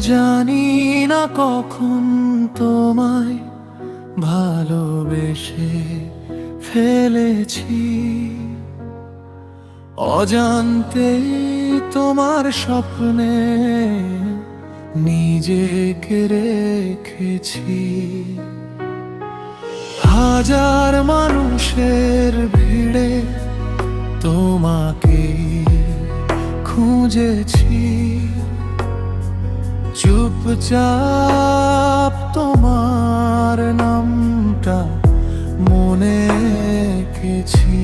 জানি না কখন তোমায় ভালোবেসে ফেলেছি, অজান্তে তোমার স্বপ্নে নিজেকে রেখেছি। হাজার মানুষের ভিড়ে তোমাকে খুঁজেছি, চুপচাপ তোমার নামটা মনে রেখেছি।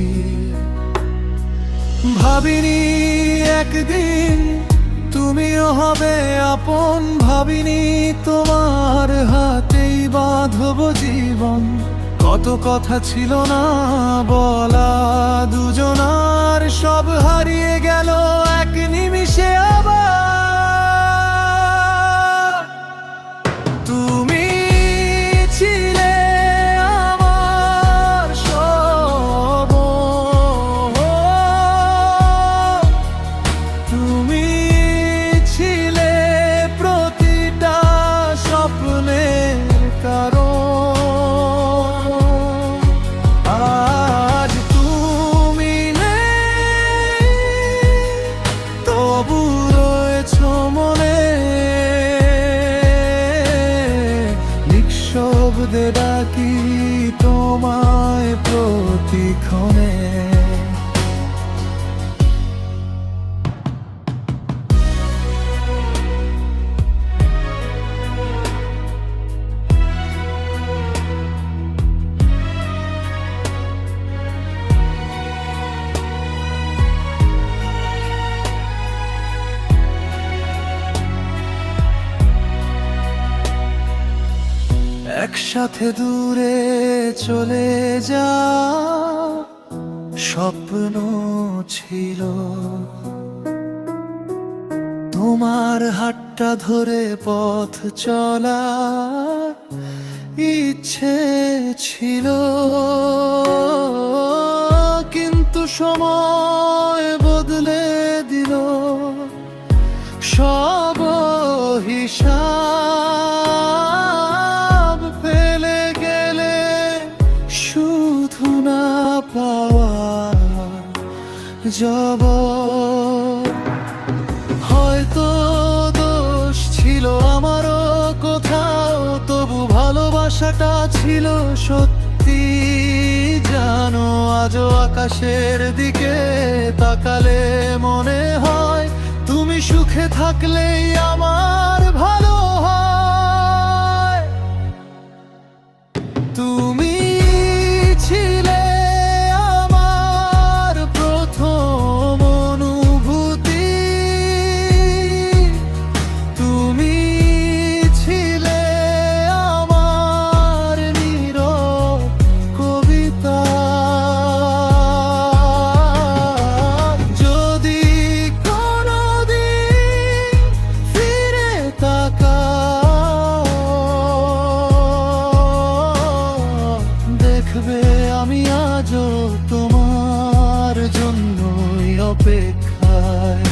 ভাবিনি একদিন তুমিও হবে আপন, ভাবিনি তোমার হাতেই বাঁধব জীবন। কত কথা ছিল না বলা দুজনার, সব হারিয়ে গেল এক নিমিষে আবার। তুমি ছিলে আমার সব, তুমি ছিলে প্রতিটা স্বপ্নের কারণ। আজ তুমি নেই, তবু রয়েছো মনে, নিঃশব্দে ডাকি তোমায় প্রতিক্ষণে। একসাথে দূরে চলে যা স্বপ্ন ছিল, তোমার হাতটা ধরে পথ চলা ইচ্ছে ছিল। কিন্তু সময় বদলে দিল সব হিসাব, ফেলে গেলে শুধু না পাওয়ার জবাব। হয়তো দোষ ছিল আমারও কোথাও, তবু ভালোবাসাটা ছিল সত্যি। জানো আজও আকাশের দিকে তাকালে মনে হয় তুমি সুখে থাকলেই আমার ভালো হয়। তুমি ছিলে আমার প্রথম অনুভূতি, তুমি ছিলে আমার নীরব কবিতা। যদি কোনোদিন ফিরে তাকাও, দেখবে আমি আজও তোমার জন্যই অপেক্ষায়।